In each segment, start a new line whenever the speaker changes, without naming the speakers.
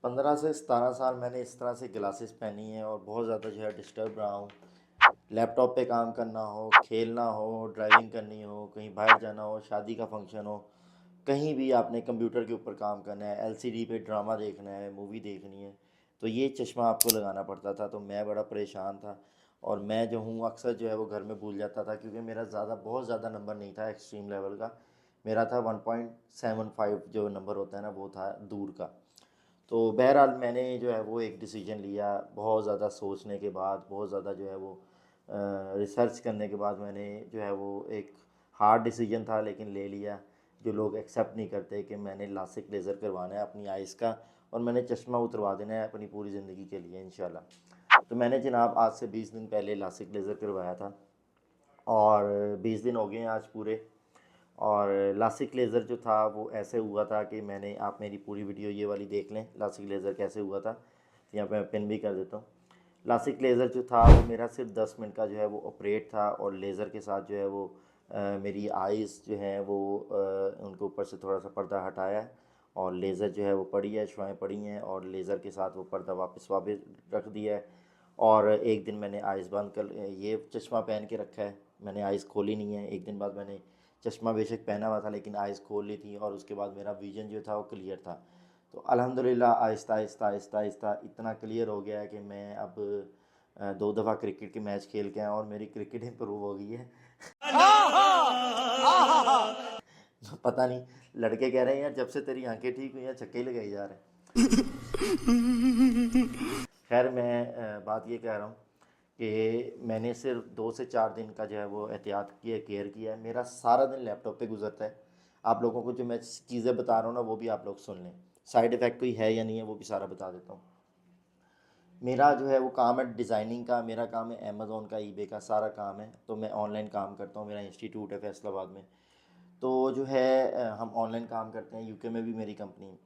15 से 17 साल मैंने इस तरह से ग्लासेस पहनी है और बहुत ज़्यादा जो है डिस्टर्ब रहा हूँ। लैपटॉप पे काम करना हो, खेलना हो, ड्राइविंग करनी हो, कहीं बाहर जाना हो, शादी का फंक्शन हो, कहीं भी आपने कंप्यूटर के ऊपर काम करना है, एलसीडी पे ड्रामा देखना है, मूवी देखनी है, तो ये चश्मा आपको लगाना पड़ता था। तो मैं बड़ा परेशान था और मैं जो हूँ अक्सर जो है वो घर में भूल जाता था, क्योंकि मेरा बहुत ज़्यादा नंबर नहीं था एक्सट्रीम लेवल का। मेरा था 1.75 जो नंबर होता है ना, वो था दूर का। तो बहरहाल मैंने जो है वो एक डिसीजन लिया, बहुत ज़्यादा सोचने के बाद, बहुत ज़्यादा जो है वो रिसर्च करने के बाद मैंने जो है वो एक हार्ड डिसीजन था लेकिन ले लिया। जो लोग एक्सेप्ट नहीं करते कि मैंने लासिक लेज़र करवाना है अपनी आइज़ का और मैंने चश्मा उतरवा देना है अपनी पूरी ज़िंदगी के लिए इंशाल्लाह। तो मैंने जनाब आज से 20 दिन पहले लासिक लेज़र करवाया था और 20 दिन हो गए हैं आज पूरे। और लासिक लेज़र जो था वो ऐसे हुआ था कि मैंने, आप मेरी पूरी वीडियो ये वाली देख लें लासिक लेज़र कैसे हुआ था, तो यहाँ पे मैं पिन भी कर देता हूँ। लासिक लेज़र जो था वो मेरा सिर्फ 10 मिनट का जो है वो ऑपरेट था और लेज़र के साथ जो है वो मेरी आइज़ जो हैं वो उनके ऊपर से थोड़ा सा पर्दा हटाया है और लेज़र जो है वो पड़ी है, शुआएँ पड़ी हैं और लेज़र के साथ वो पर्दा वापस वापस रख दिया है। और एक दिन मैंने आइज़ बंद कर ये चश्मा पहन के रखा है, मैंने आइज़ खोली नहीं है। एक दिन बाद मैंने चश्मा बेशक पहना हुआ था लेकिन आइज़ खोल ली थी और उसके बाद मेरा विज़न जो था वो क्लियर था। तो अल्हम्दुलिल्लाह आहिस्ता आहिस्ता आहिस्ता आहिस्ता इतना क्लियर हो गया है कि मैं अब 2 दफ़ा क्रिकेट के मैच खेल के आया और मेरी क्रिकेट इम्प्रूव हो गई है। तो पता नहीं, लड़के कह रहे हैं यार जब से तेरी आंखें ठीक हुई हैं छक्के ही लगाई जा रहे हैं। खैर मैं बात ये कह रहा हूँ कि मैंने सिर्फ 2 से 4 दिन का जो है वो एहतियात किया, केयर किया है। मेरा सारा दिन लैपटॉप पे गुजरता है। आप लोगों को जो मैं चीज़ें बता रहा हूँ ना वो भी आप लोग सुन लें, साइड इफ़ेक्ट कोई है या नहीं है वो भी सारा बता देता हूँ। मेरा जो है वो काम है डिज़ाइनिंग का, मेरा काम है अमेज़ोन का, ईबे का सारा काम है। तो मैं ऑनलाइन काम करता हूँ, मेरा इंस्टीट्यूट है फैसलाबाद में। तो जो है हम ऑनलाइन काम करते हैं, यूके में भी मेरी कंपनी है।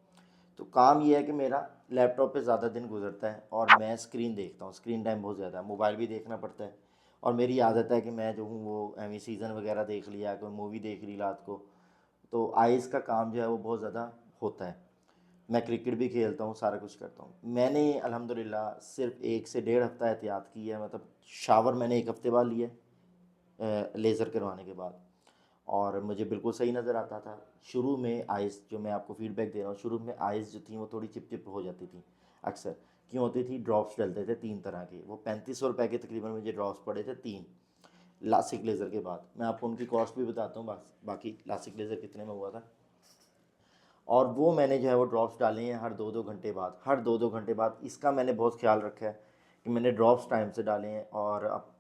तो काम ये है कि मेरा लैपटॉप पे ज़्यादा दिन गुजरता है और मैं स्क्रीन देखता हूँ, स्क्रीन टाइम बहुत ज़्यादा है, मोबाइल भी देखना पड़ता है। और मेरी आदत है कि मैं जो हूँ वो एमी सीज़न वगैरह देख लिया, कोई मूवी देख ली रात को। तो आइज़ का काम जो है वो बहुत ज़्यादा होता है। मैं क्रिकेट भी खेलता हूँ, सारा कुछ करता हूँ। मैंने अल्हम्दुलिल्लाह सिर्फ 1 से 1.5 हफ्ता एहतियात की है, मतलब शावर मैंने 1 हफ्ते बाद लिया लेज़र करवाने के बाद और मुझे बिल्कुल सही नज़र आता था। शुरू में आइज़, जो मैं आपको फीडबैक दे रहा हूँ, शुरू में आइज़ जो थी वो थोड़ी चिप चिप हो जाती थी अक्सर। क्यों होती थी? ड्रॉप्स डलते थे 3 तरह के, वो 3500 रुपये के तकरीबन मुझे ड्रॉप्स पड़े थे 3 लासिक लेज़र के बाद। मैं आपको उनकी कॉस्ट भी बताता हूँ, बस बाकी लासिक लेज़र कितने में हुआ था। और वो मैंने जो है वो ड्रॉप्स डाले हैं हर 2-2 घंटे बाद, हर 2-2 घंटे बाद। इसका मैंने बहुत ख्याल रखा है कि मैंने ड्रॉप्स टाइम से डाले हैं और अब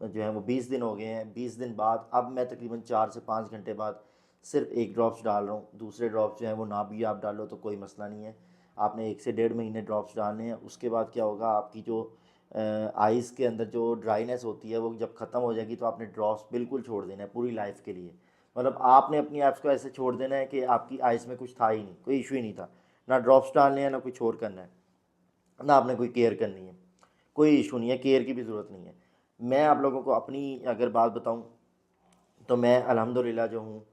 जो है वो 20 दिन हो गए हैं। 20 दिन बाद अब मैं तकरीबन 4 से 5 घंटे बाद सिर्फ एक ड्रॉप्स डाल रहा हूँ। दूसरे ड्रॉप्स जो हैं वो ना भी आप डालो तो कोई मसला नहीं है। आपने 1 से 1.5 महीने ड्रॉप्स डालने हैं। उसके बाद क्या होगा, आपकी जो आइज़ के अंदर जो ड्राइनेस होती है वो जब ख़त्म हो जाएगी तो आपने ड्रॉप्स बिल्कुल छोड़ देना है पूरी लाइफ के लिए। मतलब आपने अपनी ऐप्स को ऐसे छोड़ देना है कि आपकी आइज़ में कुछ था ही नहीं, कोई इशू ही नहीं था। ना ड्रॉप्स डालने हैं, ना कुछ और करना है, ना आपने कोई केयर करनी है। कोई इशू नहीं है, केयर की भी ज़रूरत नहीं है। मैं आप लोगों को अपनी अगर बात बताऊं तो मैं अल्हम्दुलिल्लाह जो हूँ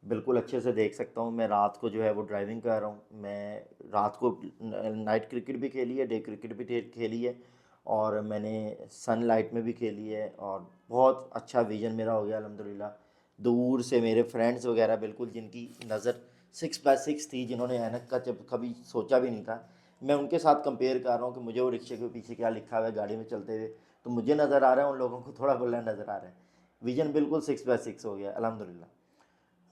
बिल्कुल अच्छे से देख सकता हूँ। मैं रात को जो है वो ड्राइविंग कर रहा हूँ, मैं रात को नाइट क्रिकेट भी खेली है, डे क्रिकेट भी खेली है और मैंने सनलाइट में भी खेली है और बहुत अच्छा विज़न मेरा हो गया अल्हम्दुलिल्लाह। दूर से मेरे फ्रेंड्स वगैरह बिल्कुल जिनकी नज़र 6/6 थी, जिन्होंने ऐनक का जब कभी सोचा भी नहीं था, मैं उनके साथ कंपेयर कर रहा हूँ कि मुझे वो रिक्शे के पीछे क्या लिखा हुआ है गाड़ी में चलते हुए तो मुझे नज़र आ रहा है, उन लोगों को थोड़ा बुला नज़र आ रहा है। विजन बिल्कुल 6/6 हो गया अल्हम्दुलिल्लाह।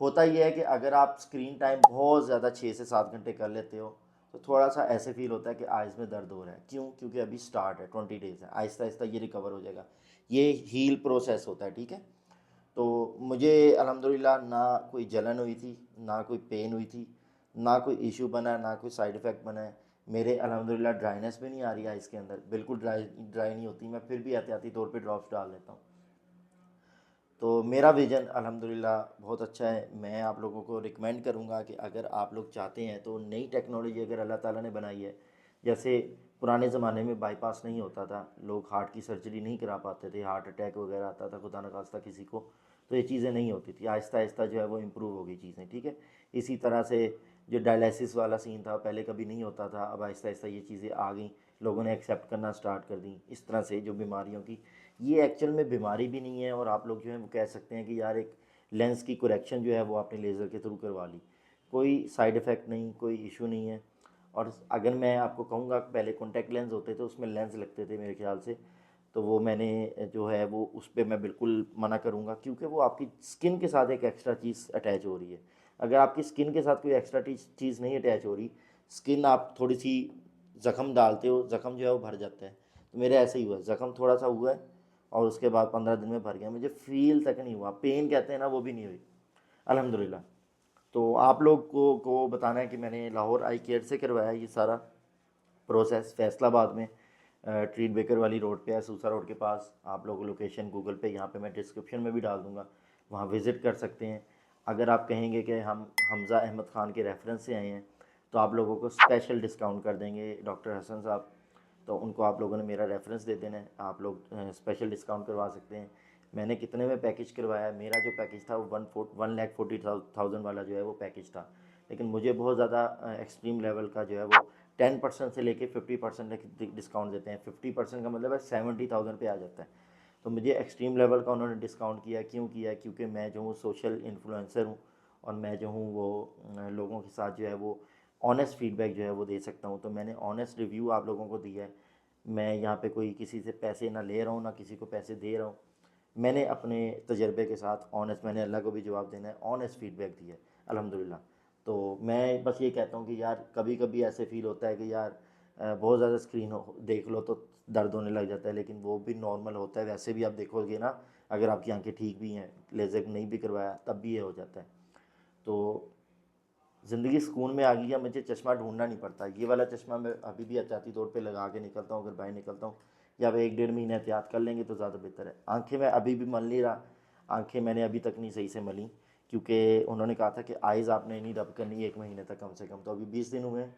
होता ये है कि अगर आप स्क्रीन टाइम बहुत ज़्यादा 6 से 7 घंटे कर लेते हो तो थोड़ा सा ऐसे फील होता है कि आइज़ में दर्द हो रहा है। क्यों? क्योंकि अभी स्टार्ट है, 20 डेज़ है, आहिस्ता आहिस्ता ये रिकवर हो जाएगा। ये हील प्रोसेस होता है, ठीक है। तो मुझे अल्हम्दुलिल्लाह ना कोई जलन हुई थी, ना कोई पेन हुई थी, ना कोई इशू बना, ना कोई साइड इफ़ेक्ट बना है। मेरे अल्हम्दुलिल्लाह ड्राइनेस भी नहीं आ रही है इसके अंदर, बिल्कुल ड्राई नहीं होती। मैं फिर भी एहतियाती तौर पे ड्रॉप्स डाल लेता हूँ। तो मेरा विज़न अल्हम्दुलिल्लाह बहुत अच्छा है। मैं आप लोगों को रिकमेंड करूँगा कि अगर आप लोग चाहते हैं तो नई टेक्नोलॉजी अगर अल्लाह ताला ने बनाई है, जैसे पुराने ज़माने में बाईपास नहीं होता था, लोग हार्ट की सर्जरी नहीं करा पाते थे, हार्ट अटैक वगैरह आता था खुदा न खास्ता किसी को, तो ये चीज़ें नहीं होती थी। आहिस्ता आहिस्ता जो है वो इम्प्रूव हो गई चीज़ें, ठीक है। इसी तरह से जो डायलिसिस वाला सीन था पहले कभी नहीं होता था, अब आहिस्ता आहिस्ता ये चीज़ें आ गई, लोगों ने एक्सेप्ट करना स्टार्ट कर दी। इस तरह से जो बीमारियों की, ये एक्चुअल में बीमारी भी नहीं है, और आप लोग जो है वो कह सकते हैं कि यार एक लेंस की करेक्शन जो है वो आपने लेज़र के थ्रू करवा ली, कोई साइड इफ़ेक्ट नहीं, कोई इशू नहीं है। और अगर मैं आपको कहूँगा, पहले कॉन्टैक्ट लेंस होते थे उसमें लेंस लगते थे मेरे ख्याल से, तो वो मैंने जो है वो उस पर मैं बिल्कुल मना करूँगा, क्योंकि वो आपकी स्किन के साथ एक एक्स्ट्रा चीज़ अटैच हो रही है। अगर आपकी स्किन के साथ कोई एक्स्ट्रा चीज़ नहीं अटैच हो रही, स्किन आप थोड़ी सी ज़ख़म डालते हो, ज़ख़म जो है वो भर जाता है। तो मेरे ऐसे ही हुआ, ज़ख़म थोड़ा सा हुआ है और उसके बाद 15 दिन में भर गया, मुझे फील तक नहीं हुआ, पेन कहते हैं ना वो भी नहीं हुई, अल्हम्दुलिल्लाह। तो आप लोग को बताना है कि मैंने लाहौर आई केयर से करवाया ये सारा प्रोसेस, फैसलाबाद में, ट्रीट बेकर वाली रोड पे है, सूसा रोड के पास। आप लोग लोकेशन गूगल पे यहाँ पे मैं डिस्क्रिप्शन में भी डाल दूँगा, वहाँ विज़िट कर सकते हैं। अगर आप कहेंगे कि हम हमज़ा अहमद ख़ान के रेफरेंस से आए हैं, तो आप लोगों को स्पेशल डिस्काउंट कर देंगे डॉक्टर हसन साहब, तो उनको आप लोगों ने मेरा रेफरेंस दे देना है, आप लोग स्पेशल डिस्काउंट करवा सकते हैं। मैंने कितने में पैकेज करवाया, मेरा जो पैकेज था वो 1,40,000 वाला जो है वो पैकेज था, लेकिन मुझे बहुत ज़्यादा एक्सट्रीम लेवल का जो है वो 10% से लेके 50% तक डिस्काउंट देते हैं। 50% का मतलब है 70,000 पे आ जाता है। तो मुझे एक्सट्रीम लेवल का उन्होंने डिस्काउंट किया, क्यों किया? क्योंकि मैं जो हूँ सोशल इन्फ्लुएंसर हूँ, और मैं जो हूँ वो लोगों के साथ जो है वो ऑनेस्ट फीडबैक जो है वो दे सकता हूँ। तो मैंने ऑनेस्ट रिव्यू आप लोगों को दिया है। मैं यहाँ पे कोई किसी से पैसे ना ले रहा हूँ, ना किसी को पैसे दे रहा हूँ। मैंने अपने तजर्बे के साथ ऑनेस्ट, मैंने अल्लाह को भी जवाब देना है, ऑनेस्ट फीडबैक दिया है अल्हम्दुलिल्लाह। तो मैं बस ये कहता हूँ कि यार कभी कभी ऐसे फील होता है कि यार बहुत ज़्यादा स्क्रीन देख लो तो दर्द होने लग जाता है, लेकिन वो भी नॉर्मल होता है। वैसे भी आप देखोगे ना, अगर आपकी आंखें ठीक भी हैं, लेज़र नहीं भी करवाया तब भी ये हो जाता है। तो ज़िंदगी सुकून में आ गई है, मुझे चश्मा ढूंढना नहीं पड़ता। ये वाला चश्मा मैं अभी भी एहतियाती तौर पे लगा के निकलता हूँ अगर बाहर निकलता हूँ, या अब 1-1.5 महीने एहतियात कर लेंगे तो ज़्यादा बेहतर है। आंखें मैं अभी भी मल नहीं रहा, आंखें मैंने अभी तक नहीं सही से मली, क्योंकि उन्होंने कहा था कि आइज़ आपने नहीं रब करनी 1 महीने तक कम से कम। तो अभी 20 दिन हुए हैं,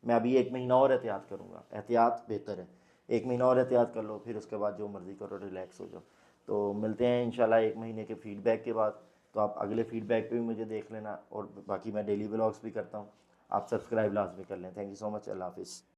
मैं अभी 1 महीना और एहतियात करूँगा, एहतियात बेहतर है। 1 महीना और एहतियात कर लो, फिर उसके बाद जो मर्ज़ी करो, रिलैक्स हो जाओ। तो मिलते हैं इंशाल्लाह 1 महीने के फीडबैक के बाद। तो आप अगले फीडबैक पे भी मुझे देख लेना, और बाकी मैं डेली व्लॉग्स भी करता हूँ, आप सब्सक्राइब लाजमी कर लें। थैंक यू सो मच, अल्लाह हाफ़िज़।